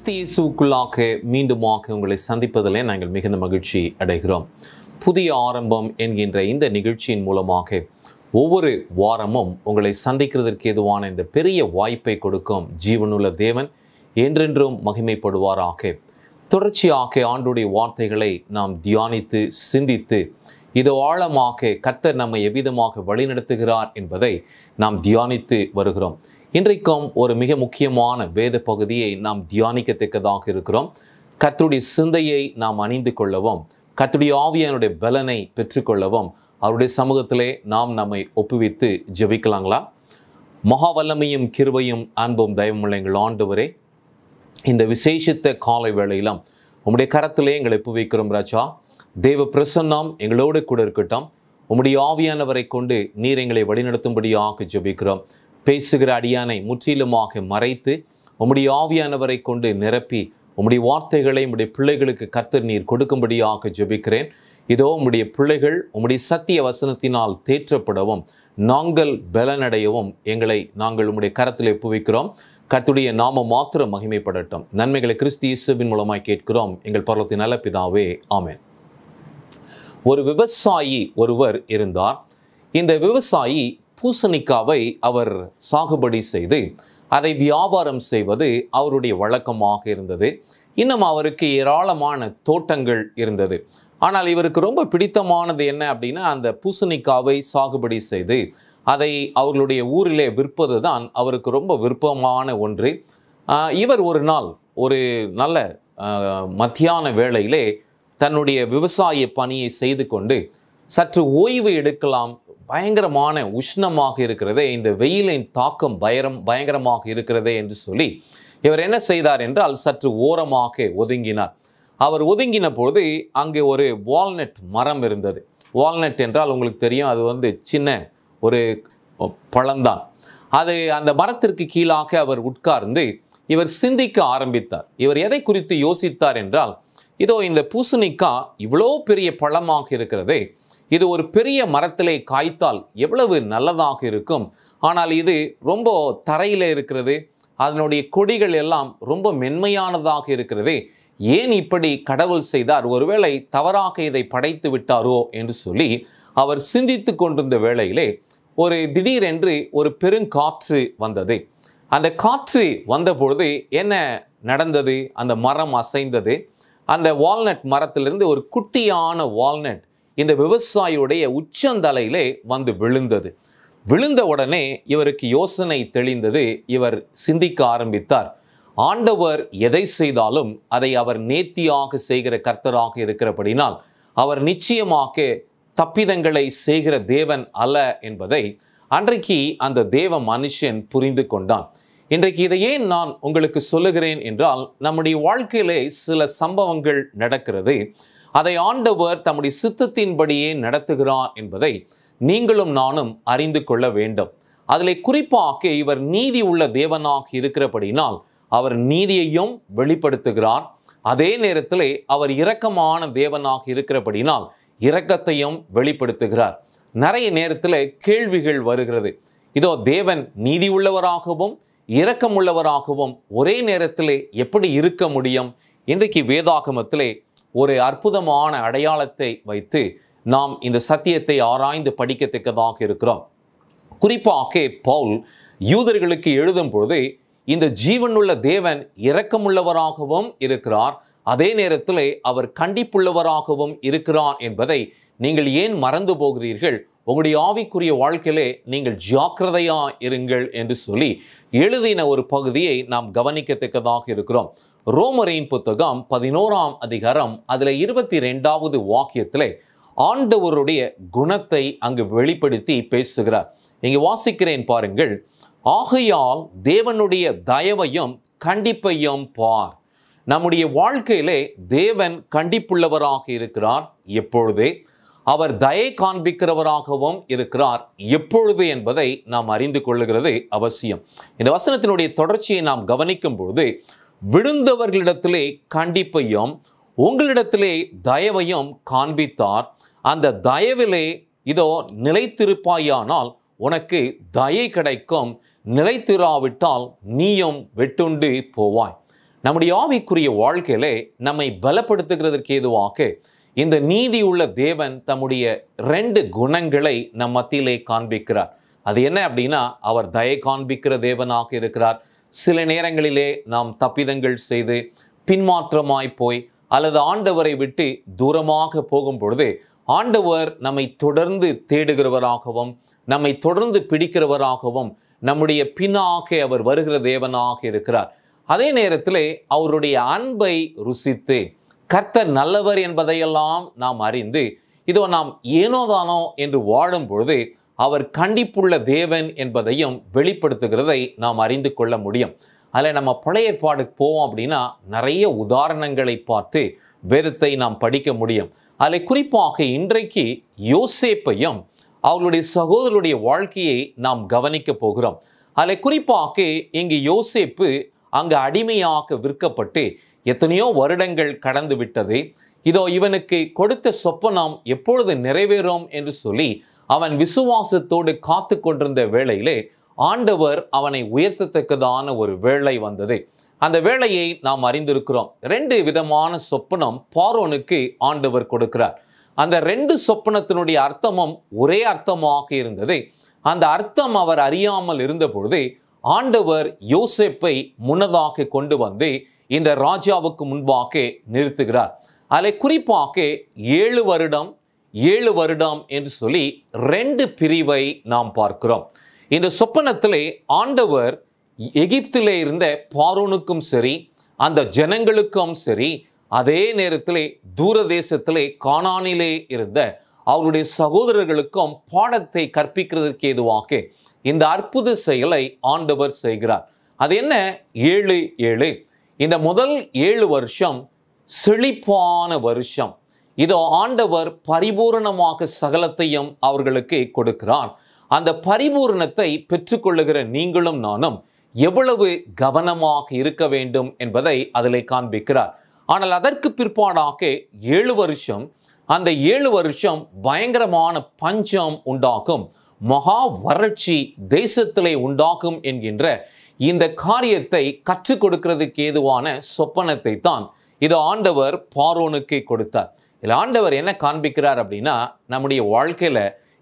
கிறிஸ்து இயேசுவுக்குள்ளாக மீண்டுமாக உங்களை சந்திப்பதிலே நாங்கள் மிகுந்த மகிழ்ச்சி அடைகிறோம். புதிய ஆரம்பம் என்கின்ற இந்த நிகழ்ச்சியின் மூலமாக ஒவ்வொரு வாரமும் உங்களை சந்திக்கிறதற்கு ஏதுவான இந்த பெரிய வாய்ப்பை கொடுக்கும் ஜீவனுள்ள தேவன் என்றென்றும் மகிமைப்படுவாராக. தொடர்ச்சியாக ஆண்டுடைய வார்த்தைகளை நாம் தியானித்து சிந்தித்து இது ஆழமாக கர்த்தர் நம்மை எவ்விதமாக வழிநடத்துகிறார் என்பதை நாம் தியானித்து வருகிறோம். இன்றைக்கும் ஒரு மிக முக்கியமான வேத பகுதியை நாம் தியானிக்கத்தக்கதாக இருக்கிறோம். கர்த்தருடைய சிந்தையை நாம் அணிந்து கொள்ளவும், கர்த்தருடைய ஆவியானுடைய பலனை பெற்றுக்கொள்ளவும் அவருடைய சமூகத்திலே நாம் நம்மை ஒப்புவித்து ஜெபிக்கலாங்களா? மகா வல்லமையும் கிருபையும் அன்பும் தயவுமுள்ள எங்கள் ஆண்டவரே, இந்த விசேஷித்த காலை வேளையிலும் உம்முடைய கரத்திலே எங்களை ஒப்புவிக்கிறோம் ராஜா. தேவ பிரசன்னம் எங்களோடு கூட இருக்கட்டும். உம்முடைய ஆவியானவரை கொண்டு நீர் எங்களை வழிநடத்தும்படியாக ஜெபிக்கிறோம். பேசுகிற அடியானை முற்றிலுமாக மறைத்து உம்முடைய ஆவியானவரை கொண்டு நிரப்பி உம்முடைய வார்த்தைகளை உம்முடைய பிள்ளைகளுக்கு கர்த்தர் நீர் கொடுக்கும்படியாக ஜெபிக்கிறேன். இதோ உம்முடைய பிள்ளைகள் உம்முடைய சத்திய வசனத்தினால் தேற்றப்படவும் நாங்கள் பலனடையவும் நாங்கள் உம்முடைய கரத்தில் ஒப்புவிக்கிறோம். கர்த்தருடைய நாமம் மாத்திரம் மகிமைப்படட்டும். நன்மைகளை கிறிஸ்து இயேசுவின் மூலமாய் கேட்கிறோம் எங்கள் பரலோகத்தின் நல்ல பிதாவே, ஆமென். ஒரு விவசாயி ஒருவர் இருந்தார். இந்த விவசாயி பூசணிக்காவை அவர் சாகுபடி செய்து அதை வியாபாரம் செய்வது அவருடைய வழக்கமாக இருந்தது. இன்னும் அவருக்கு ஏராளமான தோட்டங்கள் இருந்தது. ஆனால் இவருக்கு ரொம்ப பிடித்தமானது என்ன அப்படின்னா, அந்த பூசணிக்காவை சாகுபடி செய்து அதை அவர்களுடைய ஊரிலே விற்பது தான் அவருக்கு ரொம்ப விருப்பமான ஒன்று. இவர் ஒரு நாள் ஒரு நல்ல மத்தியான வேளையிலே தன்னுடைய விவசாய பணியை செய்து கொண்டு சற்று ஓய்வு எடுக்கலாம், பயங்கரமான உஷ்ணமாக இருக்கிறதே, இந்த வெயிலின் தாக்கம் பயங்கரமாக இருக்கிறதே என்று சொல்லி இவர் என்ன செய்தார் என்றால் சற்று ஓரமாக ஒதுங்கினார். அவர் ஒதுங்கின பொழுது அங்கே ஒரு வால்நட் மரம் இருந்தது. வால்நட் என்றால் உங்களுக்கு தெரியும், அது சின்ன ஒரு பழம்தான். அந்த மரத்திற்கு கீழாக அவர் உட்கார்ந்து இவர் சிந்திக்க ஆரம்பித்தார். இவர் எதை குறித்து யோசித்தார் என்றால், இதோ இந்த பூசணிக்காய் இவ்வளோ பெரிய பழமாக இருக்கிறதே, இது ஒரு பெரிய மரத்திலே காய்த்தால் எவ்வளவு நல்லதாக இருக்கும். ஆனால் இது ரொம்ப தரையில் இருக்கிறது, அதனுடைய கொடிகள் எல்லாம் ரொம்ப மென்மையானதாக இருக்கிறது. ஏன் இப்படி கடவுள் செய்தார்? ஒருவேளை தவறாக இதை படைத்து விட்டாரோ என்று சொல்லி அவர் சிந்தித்து கொண்டிருந்த வேளையிலே திடீரென்று ஒரு பெருங்காற்று வந்தது. அந்த காற்று வந்த பொழுது என்ன நடந்தது? அந்த மரம் அசைந்தது. அந்த வால்நட் மரத்திலிருந்து ஒரு குட்டியான வால்நட் இந்த விவசாயியுடைய உச்சந்தலையிலே விழுந்தது. விழுந்த உடனே இவருக்கு யோசனை தெளிந்தது. இவர் சிந்திக்க ஆரம்பித்தார். ஆண்டவர் எதை செய்தாலும் அதை அவர் நேர்த்தியாக செய்கிற கர்த்தராக இருக்கிறபடினால் அவர் நிச்சயமாக தப்பிதங்களை செய்கிற தேவன் அல்ல என்பதை அன்றைக்கு அந்த தேவ மனுஷன் புரிந்து கொண்டான். இன்றைக்கு இதை ஏன் நான் உங்களுக்கு சொல்லுகிறேன் என்றால், நம்முடைய வாழ்க்கையிலே சில சம்பவங்கள் நடக்கிறது. அதை ஆண்டவர் தம்முடைய சித்தத்தின்படியே நடத்துகிறார் என்பதை நீங்களும் நானும் அறிந்து கொள்ள வேண்டும். அதில் குறிப்பாக இவர் நீதி உள்ள தேவனாக இருக்கிறபடினால் அவர் நீதியையும் வெளிப்படுத்துகிறார். அதே நேரத்தில் அவர் இரக்கமான தேவனாக இருக்கிறபடினால் இரக்கத்தையும் வெளிப்படுத்துகிறார். நிறைய நேரத்தில் கேள்விகள் வருகிறது. இதோ தேவன் நீதி உள்ளவராகவும் இரக்கமுள்ளவராகவும் ஒரே நேரத்தில் எப்படி இருக்க முடியும்? இன்றைக்கு வேதாகமத்திலே ஒரு அற்புதமான அடையாளத்தை வைத்து நாம் இந்த சத்தியத்தை ஆராய்ந்து படிக்கத்தக்கதாக இருக்கிறோம். குறிப்பாக பவுல் யூதர்களுக்கு எழுதும் பொழுது இந்த ஜீவனுள்ள தேவன் இரக்கமுள்ளவராகவும் இருக்கிறார், அதே நேரத்தில் அவர் கண்டிப்புள்ளவராகவும் இருக்கிறார் என்பதை நீங்கள் ஏன் மறந்து போகிறீர்கள்? உங்களுடைய ஆவிக்குரிய வாழ்க்கையிலே நீங்கள் ஜாக்கிரதையா இருங்கள் என்று சொல்லி எழுதின ஒரு பகுதியை நாம் கவனிக்கத்தக்கதாக இருக்கிறோம். ரோமரின் புத்தகம் 11ஆம் அதிகாரம் அதில் 22வது வாக்கியத்திலே ஆண்டவருடைய குணத்தை அங்கு வெளிப்படுத்தி பேசுகிறார். இங்கே வாசிக்கிறேன் பாருங்கள். ஆகையால் தேவனுடைய தயவையும் கண்டிப்பையும் பார். நம்முடைய வாழ்க்கையிலே தேவன் கண்டிப்புள்ளவராக இருக்கிறார் எப்பொழுதே, அவர் தயை காண்பிக்கிறவராகவும் இருக்கிறார் எப்பொழுது என்பதை நாம் அறிந்து கொள்ளுகிறது அவசியம். இந்த வசனத்தினுடைய தொடர்ச்சியை நாம் கவனிக்கும் பொழுது, விழுந்தவர்களிடத்திலே கண்டிப்பையும் உங்களிடத்திலே தயவையும் காண்பித்தார். அந்த தயவிலே இதோ நிலைத்திருப்பாயானால் உனக்கு தயை கிடைக்கும், நிலைத்திராவிட்டால் நீயும் வெட்டுண்டு போவாய். நம்முடைய ஆவிக்குரிய வாழ்க்கையிலே நம்மை பலப்படுத்துகிறதற்கு ஏதுவாக இந்த நீதியுள்ள தேவன் தம்முடைய 2 குணங்களை நம் மத்தியிலே காண்பிக்கிறார். அது என்ன அப்படின்னா, அவர் தயை காண்பிக்கிற தேவனாக இருக்கிறார். சில நேரங்களிலே நாம் தப்பிதங்கள் செய்து பின்மாற்றமாய் போய் அல்லது ஆண்டவரை விட்டு தூரமாக போகும் பொழுது ஆண்டவர் நம்மை தொடர்ந்து தேடுகிறவராகவும் நம்மை தொடர்ந்து பிடிக்கிறவராகவும் நம்முடைய பின்னாக அவர் வருகிற தேவனாக இருக்கிறார். அதே நேரத்திலே அவருடைய அன்பை ருசித்து கர்த்தர் நல்லவர் என்பதையெல்லாம் நாம் அறிந்து இதோ நாம் ஏனோதானோ என்று வாழும் பொழுது அவர் கண்டிப்புள்ள தேவன் என்பதையும் வெளிப்படுத்துகிறதை நாம் அறிந்து கொள்ள முடியும். அதில் நம்ம பழைய ஏற்பாடுக்கு போவோம் அப்படின்னா நிறைய உதாரணங்களை பார்த்து வேதத்தை நாம் படிக்க முடியும். அதில் குறிப்பாக இன்றைக்கு யோசேப்பையும் அவர்களுடைய சகோதரருடைய வாழ்க்கையை நாம் கவனிக்க போகிறோம். அதில் குறிப்பாக இங்கு யோசேப்பு அங்கு அடிமையாக விற்கப்பட்டு எத்தனையோ வருடங்கள் கடந்து விட்டது. இதோ இவனுக்கு கொடுத்த சொப்பனம் எப்பொழுது நிறைவேறும் என்று சொல்லி அவன் விசுவாசத்தோடு காத்து கொண்டிருந்த வேளையிலே ஆண்டவர் அவனை உயர்த்தத்தக்கதான ஒரு வேளை வந்தது. அந்த வேளையை நாம் அறிந்திருக்கிறோம். 2 விதமான சொப்பனம் பார்வோனுக்கு ஆண்டவர் கொடுக்கிறார். அந்த 2 சொப்பனத்தினுடைய அர்த்தமும் ஒரே அர்த்தமாக இருந்தது. அந்த அர்த்தம் அவர் அறியாமல் இருந்த பொழுது ஆண்டவர் யோசேப்பை முன்னதாக கொண்டு வந்து இந்த ராஜாவுக்கு முன்பாக நிறுத்துகிறார். அதில் குறிப்பாக 7 வருடம் 7 வருடம் என்று சொல்லி 2 பிரிவை நாம் பார்க்கிறோம். இந்த சொப்பனத்திலே ஆண்டவர் எகிப்திலே இருந்த பார்வோனுக்கும் சரி அந்த ஜனங்களுக்கும் சரி அதே நேரத்திலே தூரதேசத்திலே கானானிலே இருந்த அவருடைய சகோதரர்களுக்கும் பாடத்தை கற்பிக்கிறதற்கு ஏதுவாக இந்த அற்புத செயலை ஆண்டவர் செய்கிறார். அது என்ன? 7-7. இந்த முதல் 7 வருஷம் செழிப்பான வருஷம். இதோ ஆண்டவர் பரிபூரணமாக சகலத்தையும் அவர்களுக்கு கொடுக்கிறார். அந்த பரிபூரணத்தை பெற்றுக்கொள்ளுகிற நீங்களும் நானும் எவ்வளவு கவனமாக இருக்க வேண்டும் என்பதை அதிலே காண்பிக்கிறார். ஆனால் அதற்கு பிற்பாடாக 7 வருஷம், அந்த 7 வருஷம் பயங்கரமான பஞ்சம் உண்டாகும், மகா வறட்சி தேசத்திலே உண்டாகும் என்கின்ற இந்த காரியத்தை கற்றுக் கொடுக்கிறதுக்கு ஏதுவான சொப்பனத்தை தான் இது ஆண்டவர் பார்வோனுக்கு கொடுத்தார். இதில் ஆண்டவர் என்ன காண்பிக்கிறார் அப்படின்னா, நம்முடைய வாழ்க்கையில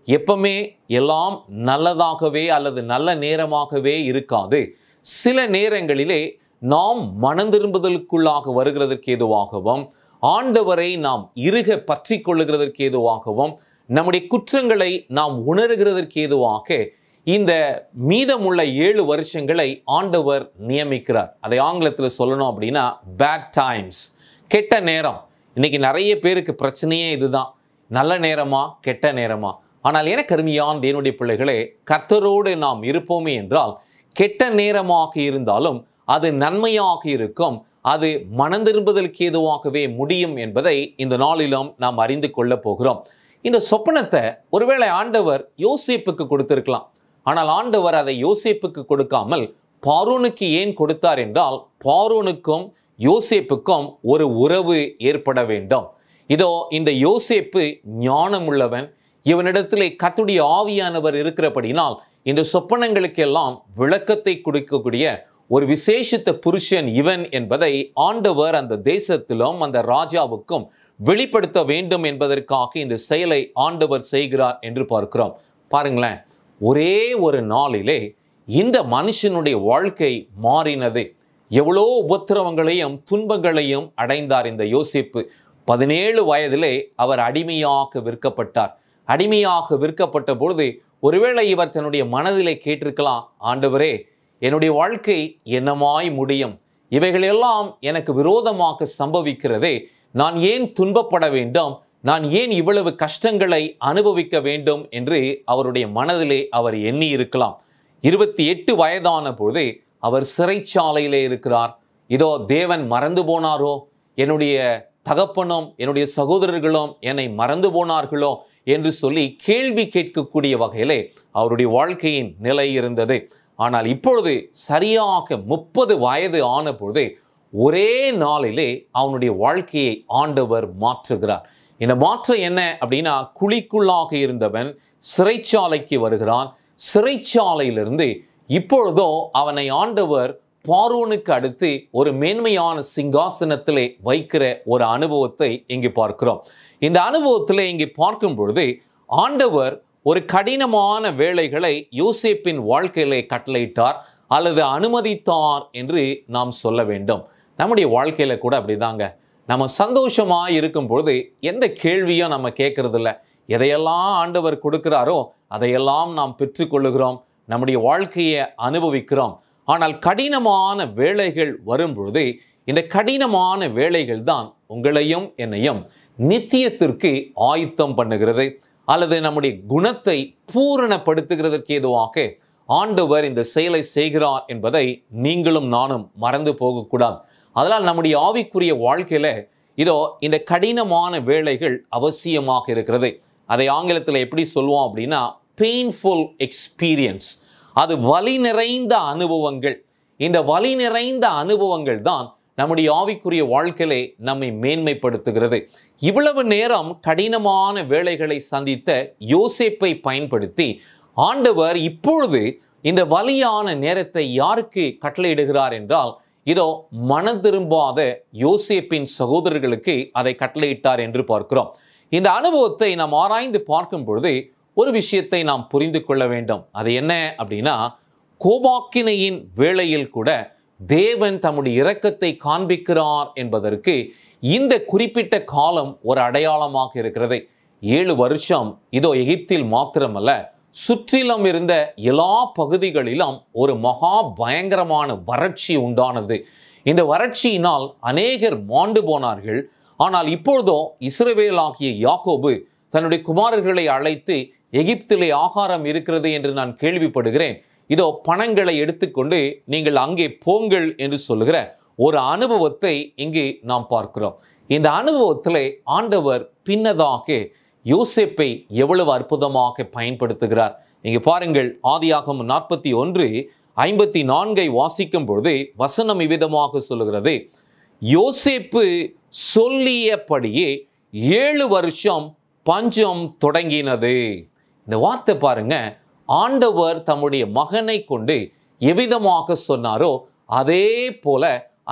எப்பவுமே எல்லாம் நல்லதாகவே அல்லது நல்ல நேரமாகவே இருக்காது. சில நேரங்களிலே நாம் மனம் திரும்புதலுக்குள்ளாக வருகிறதற்கு ஏதுவாகவும் ஆண்டவரை நாம் இறுக பற்றி கொள்ளுகிறதற்கு ஏதுவாகவும் நம்முடைய குற்றங்களை நாம் உணர்கிறதற்கு ஏதுவாக இந்த மீதமுள்ள 7 வருஷங்களை ஆண்டவர் நியமிக்கிறார். அதை ஆங்கிலத்தில் சொல்லணும் அப்படின்னா பேட் டைம்ஸ், கெட்ட நேரம். இன்னைக்கு நிறைய பேருக்கு பிரச்சனையே இதுதான், நல்ல நேரமா கெட்ட நேரமா. ஆனால் எனக்கு அருமையான தேவனுடைய பிள்ளைகளே, கர்த்தரோடு நாம் இருப்போமே என்றால் கெட்ட நேரமாக இருந்தாலும் அது நன்மையாக இருக்கும், அது மனம் திரும்புதலுக்கு ஏதுவாகவே முடியும் என்பதை இந்த நாளிலும் நாம் அறிந்து கொள்ள போகிறோம். இந்த சொப்பனத்தை ஒருவேளை ஆண்டவர் யோசேப்புக்கு கொடுத்திருக்கலாம். ஆனால் ஆண்டவர் அதை யோசேப்புக்கு கொடுக்காமல் பார்வோனுக்கு ஏன் கொடுத்தார் என்றால், பார்வோனுக்கும் யோசேப்புக்கும் ஒரு உறவு ஏற்பட வேண்டும். இதோ இந்த யோசேப்பு ஞானமுள்ளவன், இவனிடத்திலே கர்த்தருடைய ஆவியானவர் இருக்கிறபடினால் இந்த சொப்பனங்களுக்கெல்லாம் விளக்கத்தை கொடுக்கக்கூடிய ஒரு விசேஷித்த புருஷன் இவன் என்பதை ஆண்டவர் அந்த தேசத்திலும் அந்த ராஜாவுக்கும் வெளிப்படுத்த வேண்டும் என்பதற்காக இந்த செயலை ஆண்டவர் செய்கிறார் என்று பார்க்கிறோம். பாருங்களேன், ஒரே ஒரு நாளிலே இந்த மனுஷனுடைய வாழ்க்கை மாறினது. எவ்வளோ உபத்திரவங்களையும் துன்பங்களையும் அடைந்தார் இந்த யோசேப்பு. 17 வயதிலே அவர் அடிமையாக விற்கப்பட்டார். அடிமையாக விற்கப்பட்ட பொழுது ஒருவேளை இவர் தன்னுடைய மனதிலே கேட்டிருக்கலாம், ஆண்டவரே, என்னுடைய வாழ்க்கை என்னமாய் முடியும்? இவைகளெல்லாம் எனக்கு விரோதமாக சம்பவிக்கிறதே, நான் ஏன் துன்பப்பட வேண்டும்? நான் ஏன் இவ்வளவு கஷ்டங்களை அனுபவிக்க வேண்டும் என்று அவருடைய மனதிலே அவர் எண்ணி இருக்கலாம். 28 வயதான பொழுதே அவர் சிறைச்சாலையிலே இருக்கிறார். இதோ தேவன் மறந்து போனாரோ, என்னுடைய தகப்பனும் என்னுடைய சகோதரர்களும் என்னை மறந்து போனார்களோ என்று சொல்லி கேள்வி கேட்கக்கூடிய வகையிலே அவருடைய வாழ்க்கையின் நிலை இருந்தது. ஆனால் இப்பொழுது சரியாக 30 வயது ஆன பொழுதே ஒரே நாளிலே அவனுடைய வாழ்க்கையை ஆண்டவர் மாற்றுகிறார். இந்த மாற்றம் என்ன அப்படின்னா, குழிக்குள்ளாக இருந்தவன் சிறைச்சாலைக்கு வருகிறான். சிறைச்சாலையிலிருந்து இப்பொழுதோ அவனை ஆண்டவர் பார்வோனுக்கு அடுத்து ஒரு மேன்மையான சிங்காசனத்திலே வைக்கிற ஒரு அனுபவத்தை இங்கு பார்க்கிறோம். இந்த அனுபவத்திலே இங்கு பார்க்கும் பொழுது ஆண்டவர் ஒரு கடினமான வேலைகளை யோசேப்பின் வாழ்க்கையிலே கட்டளையிட்டார் அல்லது அனுமதித்தார் என்று நாம் சொல்ல வேண்டும். நம்முடைய வாழ்க்கையில கூட அப்படிதாங்க. நம்ம சந்தோஷமா இருக்கும் பொழுது எந்த கேள்வியும் நம்ம கேட்கறது இல்லை. எதையெல்லாம் ஆண்டவர் கொடுக்கிறாரோ அதையெல்லாம் நாம் பெற்றுக்கொள்ளுகிறோம், நம்முடைய வாழ்க்கையை அனுபவிக்கிறோம். ஆனால் கடினமான வேலைகள் வரும் பொழுது இந்த கடினமான வேலைகள் தான் உங்களையும் என்னையும் நித்தியத்திற்கு ஆயத்தம் பண்ணுகிறது அல்லது நம்முடைய குணத்தை பூரணப்படுத்துகிறதற்கு ஏதுவாக ஆண்டவர் இந்த செயலை செய்கிறார் என்பதை நீங்களும் நானும் மறந்து போகக்கூடாது. அதனால் நம்முடைய ஆவிக்குரிய வாழ்க்கையில இதோ இந்த கடினமான வேலைகள் அவசியமாக இருக்கிறது. அதை ஆங்கிலத்தில் எப்படி சொல்லுவோம் அப்படின்னா பெயின்ஃபுல் எக்ஸ்பீரியன்ஸ். அது வலி நிறைந்த அனுபவங்கள். இந்த வலி நிறைந்த அனுபவங்கள் தான் நம்முடைய ஆவிக்குரிய வாழ்க்கையிலே நம்மை மேன்மைப்படுத்துகிறது. இவ்வளவு நேரம் கடினமான வேலைகளை சந்தித்த யோசேப்பை பயன்படுத்தி ஆண்டவர் இப்பொழுது இந்த வலியான நேரத்தை யாருக்கு கட்டளையிடுகிறார் என்றால் இதோ மனம் திரும்பாத யோசேப்பின் சகோதரர்களுக்கு அதை கட்டளையிட்டார் என்று பார்க்கிறோம். இந்த அனுபவத்தை நாம் ஆராய்ந்து பார்க்கும் பொழுது ஒரு விஷயத்தை நாம் புரிந்து கொள்ள வேண்டும். அது என்ன அப்படின்னா, கோபாக்கினையின் வேளையில் கூட தேவன் தம்முடைய இரக்கத்தை காண்பிக்கிறார் என்பதற்கு இந்த குறிப்பிட்ட காலம் ஒரு அடையாளமாக இருக்கிறது. 7 வருஷம் இதோ எகிப்தில் மாத்திரமல்ல, சுற்றிலும் இருந்த எல்லா பகுதிகளிலும் ஒரு மகா பயங்கரமான வறட்சி உண்டானது. இந்த வறட்சியினால் அநேகர் மாண்டு போனார்கள். ஆனால் இப்பொழுதோ இஸ்ரவேலாகிய யாக்கோபு தன்னுடைய குமாரர்களை அழைத்து எகிப்திலே ஆகாரம் இருக்கிறது என்று நான் கேள்விப்படுகிறேன், இதோ பணங்களை எடுத்துக்கொண்டு நீங்கள் அங்கே போங்கள் என்று சொல்லுகிற ஒரு அனுபவத்தை இங்கு நாம் பார்க்கிறோம். இந்த அனுபவத்திலே ஆண்டவர் பின்னதாக யோசேப்பை எவ்வளவு அற்புதமாக பயன்படுத்துகிறார். இங்கே பாருங்கள், ஆதியாகமம் 41:54 வாசிக்கும் பொழுது வசனம் இவ்விதமாக சொல்லுகிறது, யோசேப்பு சொல்லியபடியே 7 வருஷம் பஞ்சம் தொடங்கினது. இந்த வார்த்தை பாருங்க, ஆண்டவர் தம்முடைய மகனை கொண்டு எவ்விதமாக சொன்னாரோ அதே போல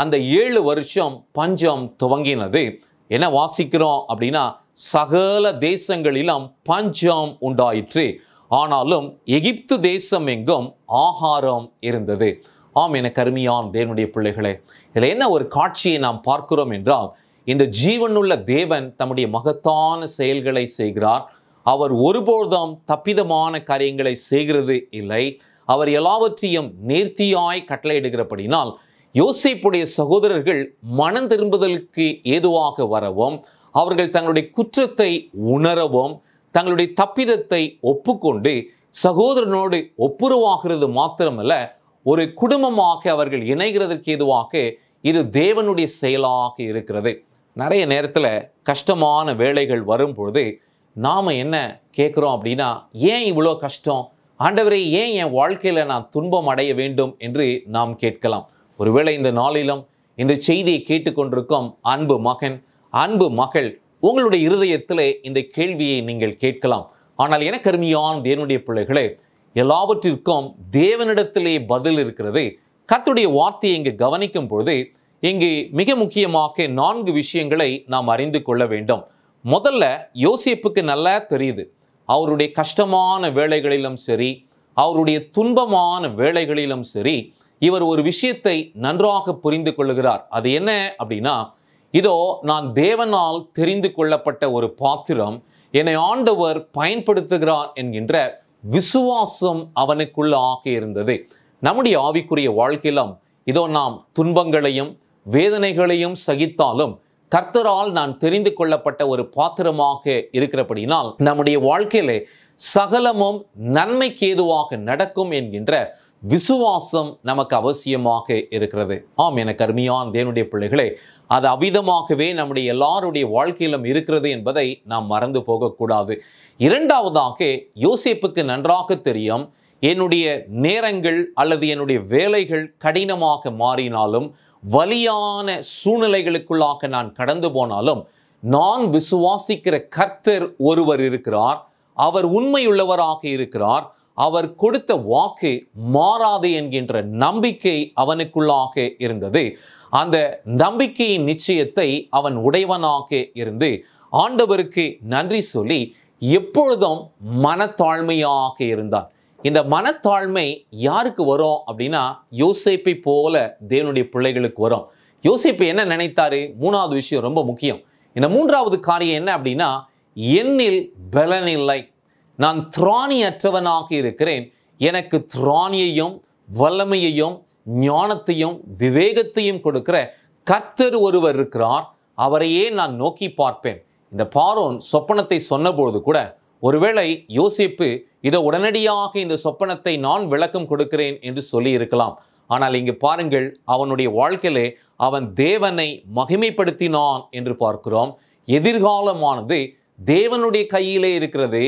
அந்த 7 வருஷம் பஞ்சம் துவங்கினது. என்ன வாசிக்கிறோம் அப்படின்னா, சகல தேசங்களிலும் பஞ்சம் உண்டாயிற்று, ஆனாலும் எகிப்து தேசம் எங்கும் ஆகாரம் இருந்தது. ஆம், எனக்கு அருமையான தேவனுடைய பிள்ளைகளே, இதில் என்ன ஒரு காட்சியை நாம் பார்க்கிறோம் என்றால், இந்த ஜீவனுள்ள தேவன் தம்முடைய மகத்தான செயல்களை செய்கிறார். அவர் ஒருபோதும் தப்பிதமான காரியங்களை செய்கிறது இல்லை. அவர் எல்லாவற்றையும் நேர்த்தியாய் கட்டளையிடுகிறபடினால் யோசேப்புடைய சகோதரர்கள் மனம் திரும்புதலுக்கு ஏதுவாக வரவும், அவர்கள் தங்களுடைய குற்றத்தை உணரவும், தங்களுடைய தப்பிதத்தை ஒப்புக்கொண்டு சகோதரனோடு ஒப்புரவாகிறது மாத்திரமல்ல, ஒரு குடும்பமாக அவர்கள் இணைகிறதற்கு ஏதுவாக இது தேவனுடைய செயலாக இருக்கிறது. நிறைய நேரத்தில் கஷ்டமான வேலைகள் வரும் பொழுது நாம் என்ன கேட்குறோம் அப்படின்னா, ஏன் இவ்வளோ கஷ்டம் ஆண்டவரே, ஏன் என் வாழ்க்கையில் நான் துன்பம் அடைய வேண்டும் என்று நாம் கேட்கலாம். ஒருவேளை இந்த நாளிலும் இந்த செய்தியை கேட்டுக்கொண்டிருக்கும் அன்பு மகன், அன்பு மகள், உங்களுடைய இருதயத்திலே இந்த கேள்வியை நீங்கள் கேட்கலாம். ஆனால் எனக்கு அருமையான தேவனுடைய பிள்ளைகளே, எல்லாவற்றிற்கும் தேவனிடத்திலே பதில் இருக்கிறது. கர்த்தருடைய வார்த்தையை இங்கு கவனிக்கும் பொழுது இங்கு மிக முக்கியமாக 4 விஷயங்களை நாம் அறிந்து கொள்ள வேண்டும். முதல்ல, யோசேப்புக்கு நல்லா தெரியுது, அவருடைய கஷ்டமான வேளைகளிலும் சரி, அவருடைய துன்பமான வேளைகளிலும் சரி, இவர் ஒரு விஷயத்தை நன்றாக புரிந்து கொள்ளுகிறார். அது என்ன அப்படின்னா, இதோ நான் தேவனால் தெரிந்து கொள்ளப்பட்ட ஒரு பாத்திரம், என்னை ஆண்டவர் பயன்படுத்துகிறார் என்கின்ற விசுவாசம் அவனுக்குள்ளாக இருந்தது. நம்முடைய ஆவிக்குரிய வாழ்க்கையிலும் இதோ நாம் துன்பங்களையும் வேதனைகளையும் சகித்தாலும் கர்த்தரால் நான் தெரிந்து கொள்ளப்பட்ட ஒரு பாத்திரமாக இருக்கிறபடினால் நம்முடைய வாழ்க்கையிலே சகலமும் நன்மைக்கு ஏதுவாக நடக்கும் என்கின்ற விசுவாசம் நமக்கு அவசியமாக இருக்கிறது. ஆம், எனக்கு அருமையான தேவனுடைய பிள்ளைகளே, அது அவ்விதமாகவே நம்முடைய எல்லாருடைய வாழ்க்கையிலும் இருக்கிறது என்பதை நாம் மறந்து போகக்கூடாது. இரண்டாவதாக, யோசேப்புக்கு நன்றாக தெரியும், என்னுடைய நேரங்கள் அல்லது என்னுடைய வேலைகள் கடினமாக மாறினாலும், வலியான சூழ்நிலைகளுக்குள்ளாக நான் கடந்து போனாலும், நான் விசுவாசிக்கிற கர்த்தர் ஒருவர் இருக்கிறார், அவர் உண்மையுள்ளவராக இருக்கிறார், அவர் கொடுத்த வாக்கு மாறாது என்கின்ற நம்பிக்கை அவனுக்குள்ளாக இருந்தது. அந்த நம்பிக்கையின் நிச்சயத்தை அவன் உடையவனாக இருந்து ஆண்டவருக்கு நன்றி சொல்லி எப்பொழுதும் மனத்தாழ்மையாக இருந்தான். இந்த மனத்தாழ்மை யாருக்கு வரும் அப்படின்னா, யோசேப்பை போல தேவனுடைய பிள்ளைகளுக்கு வரும். யோசேப்பு என்ன நினைத்தாரு? மூணாவது விஷயம் ரொம்ப முக்கியம். இந்த மூன்றாவது காரியம் என்ன அப்படின்னா, என்னில் பலன் இல்லை, நான் திராணியற்றவனாக இருக்கிறேன், எனக்கு திராணியையும் வல்லமையையும் ஞானத்தையும் விவேகத்தையும் கொடுக்கிற கர்த்தர் ஒருவர் இருக்கிறார், அவரையே நான் நோக்கி பார்ப்பேன். இந்த பார்வோன் சொப்பனத்தை சொன்னபொழுது கூட ஒருவேளை யோசேப்பு இதோ உடனடியாக இந்த சொப்பனத்தை நான் விளக்கம் கொடுக்கிறேன் என்று சொல்லி இருக்கலாம். ஆனால் இங்கு பாருங்கள், அவனுடைய வாழ்க்கையிலே அவன் தேவனை மகிமைப்படுத்தினான் என்று பார்க்கிறோம். எதிர்காலமானது தேவனுடைய கையிலே இருக்கிறது,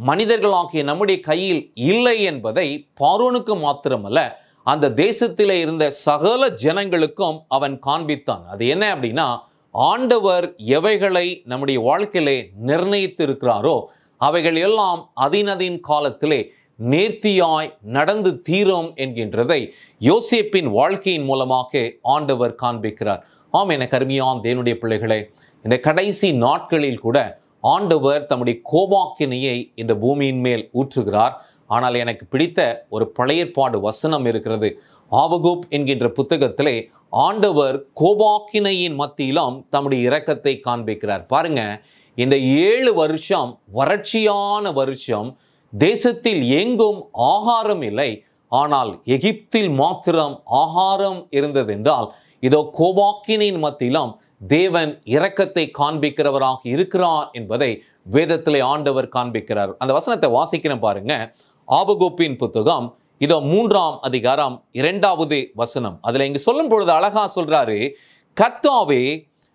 மனிதர்களாகிய நம்முடைய கையில் இல்லை என்பதை பார்வோனுக்கு மாத்திரமல்ல, அந்த தேசத்திலே இருந்த சகல ஜனங்களுக்கும் அவன் காண்பித்தான். அது என்ன அப்படின்னா, ஆண்டவர் எவைகளை நம்முடைய வாழ்க்கையிலே நிர்ணயித்து இருக்கிறாரோ அவைகள் எல்லாம் அதினதின் காலத்திலே நேர்த்தியாய் நடந்து தீரும் என்கின்றதை யோசேப்பின் வாழ்க்கையின் மூலமாக ஆண்டவர் காண்பிக்கிறார். ஆம், என கருமையான் தேவனுடைய பிள்ளைகளே, இந்த கடைசி நாட்களில் கூட ஆண்டவர் தம்முடைய கோபாக்கினையை இந்த பூமியின் மேல் ஊற்றுகிறார். ஆனால் எனக்கு பிடித்த ஒரு பழைய ஏற்பாடு வசனம் இருக்கிறது. ஆபகூப் என்கின்ற புத்தகத்திலே ஆண்டவர் கோபாக்கினையின் மத்தியிலும் தம்முடைய இரக்கத்தை காண்பிக்கிறார். பாருங்க, இந்த 7 வருஷம் வறட்சியான வருஷம், தேசத்தில் எங்கும் ஆகாரம் இல்லை, ஆனால் எகிப்தில் மாத்திரம் ஆகாரம் இருந்ததென்றால் இதோ கோபாக்கினின் மத்தியிலும் தேவன் இரக்கத்தை காண்பிக்கிறவராக இருக்கிறார் என்பதை வேதத்திலே ஆண்டவர் காண்பிக்கிறார். அந்த வசனத்தை வாசிக்கிறேன் பாருங்க. ஆபகூப்பின் புத்தகம் இதோ 3ஆம் அதிகாரம் 2வது வசனம். அதுல இங்கு சொல்லும் பொழுது அழகா சொல்றாரு, கர்த்தாவே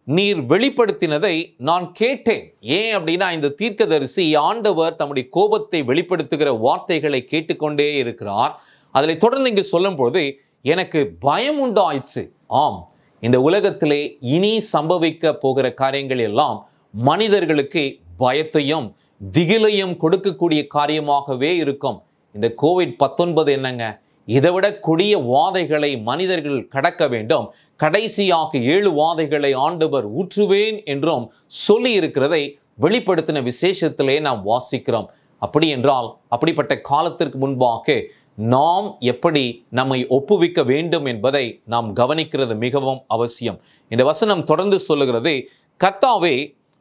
நீர் வெளிப்படுத்தினதை நான் கேட்டேன். ஏன் அப்படின்னா, இந்த தீர்க்கதரிசி ஆண்டவர் தம்முடைய கோபத்தை வெளிப்படுத்துகிற வார்த்தைகளை கேட்டுக்கொண்டே இருக்கிறார். அதில் தொடர்ந்து இங்கு சொல்லும் பொழுது எனக்கு பயம் உண்டாயிற்று. ஆம், இந்த உலகத்திலே இனி சம்பவிக்க போகிற காரியங்கள் எல்லாம் மனிதர்களுக்கு பயத்தையும் திகிலையும் கொடுக்கக்கூடிய காரியமாகவே இருக்கும். இந்த கோவிட்-19 என்னங்க, இதைவிட கொடிய வாதைகளை மனிதர்கள் கடக்க வேண்டும். கடைசியாக 7 வாதைகளை ஆண்டவர் ஊற்றுவேன் என்றும் சொல்லி இருக்கிறதை வெளிப்படுத்தின விசேஷத்திலே நாம் வாசிக்கிறோம். அப்படி என்றால் அப்படிப்பட்ட காலத்திற்கு முன்பாக நாம் எப்படி நம்மை ஒப்புவிக்க வேண்டும் என்பதை நாம் கவனிக்கிறது மிகவும் அவசியம். இந்த வசனம் தொடர்ந்து சொல்லுகிறது, கர்த்தாவே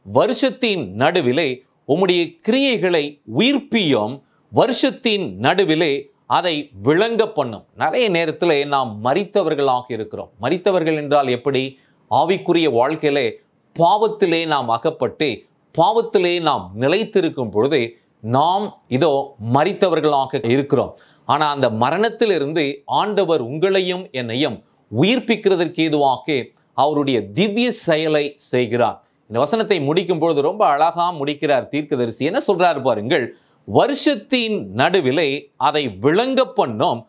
வருஷத்தின் நடுவிலே உம்முடைய கிரியைகளை உயிர்ப்பியும், வருஷத்தின் நடுவிலே அதை விளங்க பண்ணும். நிறைய நேரத்தில் நாம் மரித்தவர்களாக இருக்கிறோம். மரித்தவர்கள் என்றால் எப்படி? ஆவிக்குரிய வாழ்க்கையிலே பாவத்திலே நாம் அகப்பட்டு பாவத்திலே நாம் நிலைத்திருக்கும் பொழுது நாம் இதோ மரித்தவர்களாக இருக்கிறோம். ஆனால் அந்த மரணத்திலிருந்து ஆண்டவர் உங்களையும் என்னையும் உயிர்ப்பிக்கிறதற்கு ஏதுவாக அவருடைய திவ்ய செயலை செய்கிறார். இந்த வசனத்தை முடிக்கும் பொழுது ரொம்ப அழகா முடிக்கிறார் தீர்க்கதரிசி. என்ன சொல்றாரு பாருங்கள், வருஷத்தின் நடுவிலே அதை விளங்க பண்ணும்,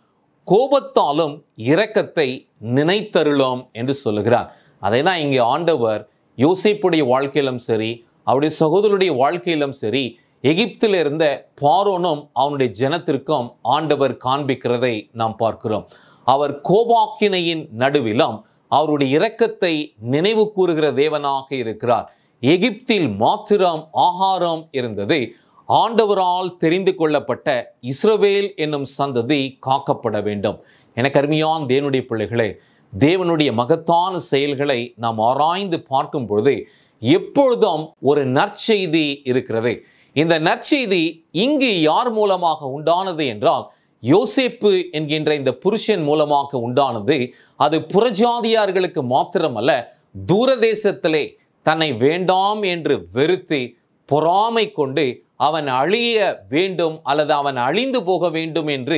கோபத்தாலும் இரக்கத்தை நினைத்தருளோம் என்று சொல்லுகிறார். அதை தான் இங்கே ஆண்டவர் யோசேப்புடைய வாழ்க்கையிலும் சரி, அவருடைய சகோதரருடைய வாழ்க்கையிலும் சரி, எகிப்தில் இருந்த பார்வோனும் அவனுடைய ஜனத்திற்கும் ஆண்டவர் காண்பிக்கிறதை நாம் பார்க்கிறோம். அவர் கோபாக்கினையின் நடுவிலும் அவருடைய இரக்கத்தை நினைவு கூறுகிற தேவனாக இருக்கிறார். எகிப்தில் மாத்திரம் ஆகாரம் இருந்தது. ஆண்டவரால் தெரிந்து கொள்ளப்பட்ட இஸ்ரவேல் என்னும் சந்ததி காக்கப்பட வேண்டும். எனக்கு அருமையான தேவனுடைய பிள்ளைகளே, தேவனுடைய மகத்தான செயல்களை நாம் ஆராய்ந்து பார்க்கும் பொழுது எப்பொழுதும் ஒரு நற்செய்தி இருக்கிறது. இந்த நற்செய்தி இங்கு யார் மூலமாக உண்டானது என்றால், யோசேப்பு என்கின்ற இந்த புருஷன் மூலமாக உண்டானது. அது புறஜாதியார்களுக்கு மாத்திரமல்ல, தூரதேசத்திலே தன்னை வேண்டாம் என்று வெறுத்து பொறாமை கொண்டு அவன் அழிய வேண்டும் அல்லது அவன் அழிந்து போக வேண்டும் என்று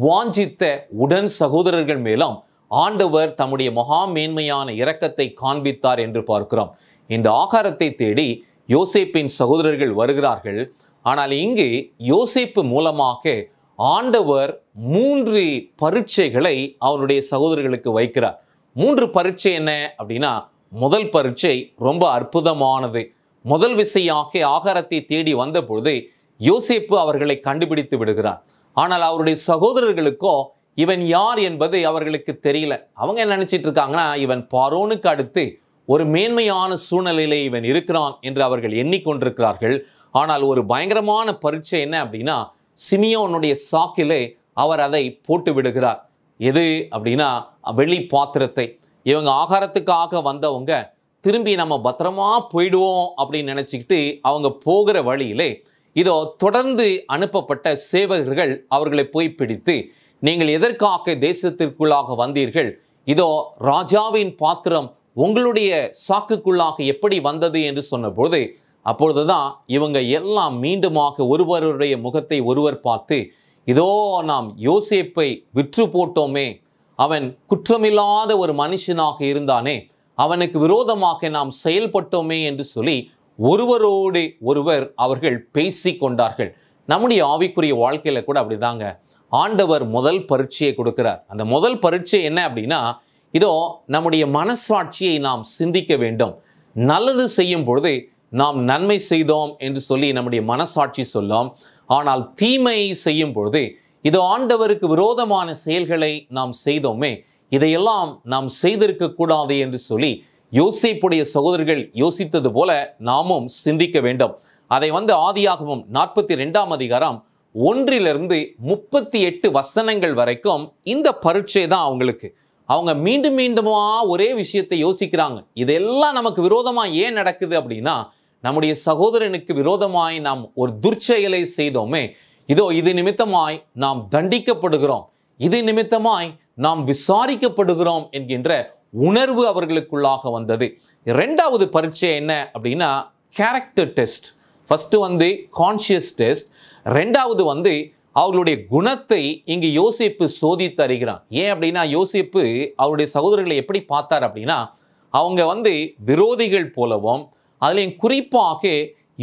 வாஞ்சித்த உடன் சகோதரர்கள் மேலும் ஆண்டவர் தம்முடைய மகா மேன்மையான இரக்கத்தை காண்பித்தார் என்று பார்க்கிறோம். இந்த ஆகாரத்தை தேடி யோசேப்பின் சகோதரர்கள் வருகிறார்கள். ஆனால் இங்கு யோசேப்பு மூலமாக ஆண்டவர் 3 பரீட்சைகளை அவருடைய சகோதரர்களுக்கு வைக்கிறார். 3 பரீட்சை என்ன அப்படின்னா, முதல் பரீட்சை ரொம்ப அற்புதமானது. முதல் விசையாக ஆகாரத்தை தேடி வந்த பொழுது யோசேப்பு அவர்களை கண்டுபிடித்து விடுகிறார். ஆனால் அவருடைய சகோதரர்களுக்கோ இவன் யார் என்பது அவர்களுக்கு தெரியல. அவங்க என்ன நினைச்சிட்டு இருக்காங்கன்னா, இவன் பார்வோனுக்கு அடுத்து ஒரு மேன்மையான சூழ்நிலையிலே இவன் இருக்கிறான் என்று அவர்கள் எண்ணிக்கொண்டிருக்கிறார்கள். ஆனால் ஒரு பயங்கரமான பரீட்சை என்ன அப்படின்னா, சிமியோனுடைய சாக்கிலே அவர் அதை போட்டு விடுகிறார். எது அப்படின்னா, வெள்ளி பாத்திரத்தை. இவங்க ஆகாரத்துக்காக வந்தவங்க திரும்பி நம்ம பத்திரமா போயிடுவோம் அப்படின்னு நினச்சிக்கிட்டு அவங்க போகிற வழியிலே இதோ தொடர்ந்து அனுப்பப்பட்ட சேவகர்கள் அவர்களை போய் பிடித்து, நீங்கள் எதற்காக தேசத்திற்குள்ளாக வந்தீர்கள், இதோ ராஜாவின் பாத்திரம் உங்களுடைய சாக்குக்குள்ளாக எப்படி வந்தது என்று சொன்னபோது, அப்பொழுதுதான் இவங்க எல்லாம் மீண்டுமாக ஒருவருடைய முகத்தை ஒருவர் பார்த்து, இதோ நாம் யோசேப்பை விற்று போட்டோமே, அவன் குற்றமில்லாத ஒரு மனுஷனாக இருந்தானே, அவனுக்கு விரோதமாக நாம் செயல்பட்டோமே என்று சொல்லி ஒருவரோடு ஒருவர் அவர்கள் பேசி கொண்டார்கள். நம்முடைய ஆவிக்குரிய வாழ்க்கையில கூட அப்படிதாங்க. ஆண்டவர் முதல் பரீட்சையை கொடுக்கிறார். அந்த முதல் பரீட்சை என்ன அப்படின்னா, இதோ நம்முடைய மனசாட்சியை நாம் சிந்திக்க வேண்டும். நல்லது செய்யும் பொழுது நாம் நன்மை செய்தோம் என்று சொல்லி நம்முடைய மனசாட்சி சொல்லும். ஆனால் தீமையை செய்யும் பொழுது இதோ ஆண்டவருக்கு விரோதமான செயல்களை நாம் செய்தோமே, இதையெல்லாம் நாம் செய்திருக்க கூடாது என்று சொல்லி யோசேப்புடைய சகோதரர்கள் யோசித்தது போல நாமும் சிந்திக்க வேண்டும். அதை ஆதியாகமம் 42ஆம் அதிகாரம் 1 - 38 வசனங்கள் வரைக்கும் இந்த பரீட்சை தான் அவங்களுக்கு. அவங்க மீண்டும் மீண்டுமா ஒரே விஷயத்தை யோசிக்கிறாங்க. இதெல்லாம் நமக்கு விரோதமா ஏன் நடக்குது அப்படின்னா, நம்முடைய சகோதரனுக்கு விரோதமாய் நாம் ஒரு துர்ச்செயலை செய்தோமே, இதோ இது நிமித்தமாய் நாம் தண்டிக்கப்படுகிறோம், இது நிமித்தமாய் நாம் விசாரிக்கப்படுகிறோம் என்கின்ற உணர்வு அவர்களுக்குள்ளாக வந்தது. இரண்டாவது பரீட்சை என்ன அப்படின்னா, character test. First conscious test. ரெண்டாவது அவர்களுடைய குணத்தை இங்கு யோசேப்பு சோதித்து அறிகிறான். ஏன் அப்படின்னா, யோசேப்பு அவருடைய சகோதரர்களை எப்படி பார்த்தார் அப்படின்னா, அவங்க விரோதிகள் போலவும், அதுலேயும் குறிப்பாக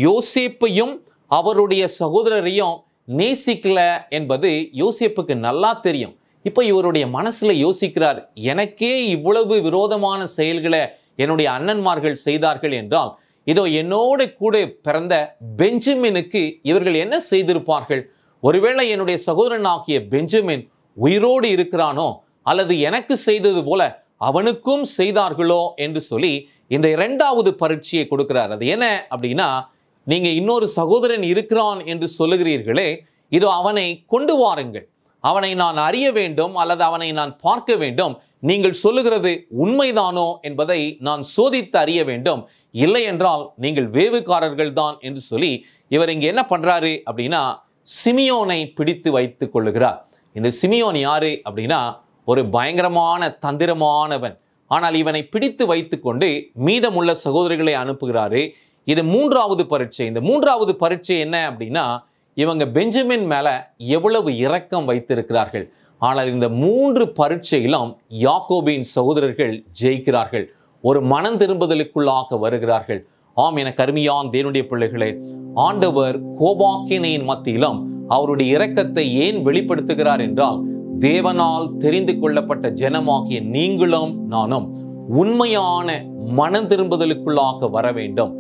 யோசேப்பையும் அவருடைய சகோதரரையும் நேசிக்கல என்பது யோசேப்புக்கு நல்லா தெரியும். இப்போ இவருடைய மனசுல யோசிக்கிறார், எனக்கே இவ்வளவு விரோதமான செயல்களை என்னுடைய அண்ணன்மார்கள் செய்தார்கள் என்றால், இதோ என்னோட கூட பிறந்த பெஞ்சமினுக்கு இவர்கள் என்ன செய்திருப்பார்கள்? ஒருவேளை என்னுடைய சகோதரனாகிய பெஞ்சமின் உயிரோடு இருக்கிறானோ, அல்லது எனக்கு செய்தது போல அவனுக்கும் செய்தார்களோ என்று சொல்லி இந்த இரண்டாவது பரீட்சையை கொடுக்கிறார். அது என்ன அப்படின்னா, நீங்க இன்னொரு சகோதரன் இருக்கிறான் என்று சொல்லுகிறீர்களே, இதோ அவனை கொண்டு வாருங்கள், அவனை நான் அறிய வேண்டும் அல்லது அவனை நான் பார்க்க வேண்டும், நீங்கள் சொல்லுகிறது உண்மைதானோ என்பதை நான் சோதித்து அறிய வேண்டும், இல்லை என்றால் நீங்கள் வேவுக்காரர்கள் தான் என்று சொல்லி இவர் இங்க என்ன பண்றாரு அப்படின்னா, சிமியோனை பிடித்து வைத்துக் கொள்ளுகிறார். இந்த சிமியோன் யாரு அப்படின்னா, ஒரு பயங்கரமான தந்திரமானவன். ஆனால் இவனை பிடித்து வைத்துக்கொண்டு மீதமுள்ள சகோதரிகளை அனுப்புகிறாரு. இது மூன்றாவது பரீட்சை. இந்த மூன்றாவது பரீட்சை என்ன அப்படின்னா, இவங்க பெஞ்சமின் மேல எவ்வளவு இரக்கம் வைத்திருக்கிறார்கள். ஆனால் இந்த 3 பரீட்சையிலும் யாக்கோபின் சகோதரர்கள் ஜெயிக்கிறார்கள், ஒரு மனம் திரும்புதலுக்குள்ளாக வருகிறார்கள். ஆம், என கருமையான் தேவனுடைய பிள்ளைகளே, ஆண்டவர் கோபாக்கினையின் மத்தியிலும் அவருடைய இரக்கத்தை ஏன் வெளிப்படுத்துகிறார் என்றால், தேவனால் தெரிந்து கொள்ளப்பட்ட ஜனமாகிய நீங்களும் நானும் உண்மையான மனம் திரும்புதலுக்குள்ளாக வர வேண்டும்.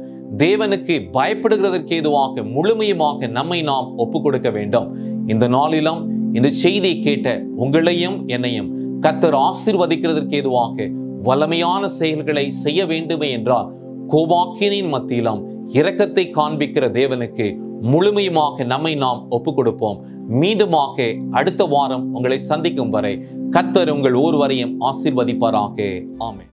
தேவனுக்கு பயப்படுகிறதற்கு ஏதுவாக முழுமையுமாக நம்மை நாம் ஒப்புக் கொடுக்க வேண்டும். இந்த நாளிலும் இந்த செய்தியை கேட்ட உங்களையும் என்னையும் கர்த்தர் ஆசீர்வதிக்கிறதற்கு ஏதுவாக வல்லமையான செயல்களை செய்ய வேண்டுமே என்றால், கோபாக்கினின் மத்தியிலும் இரக்கத்தை காண்பிக்கிற தேவனுக்கு முழுமையுமாக நம்மை நாம் ஒப்புக் கொடுப்போம். மீண்டுமாக அடுத்த வாரம் உங்களை சந்திக்கும் வரை கர்த்தர் உங்கள் ஒருவரையும் ஆசீர்வதிப்பாராக. ஆமென்.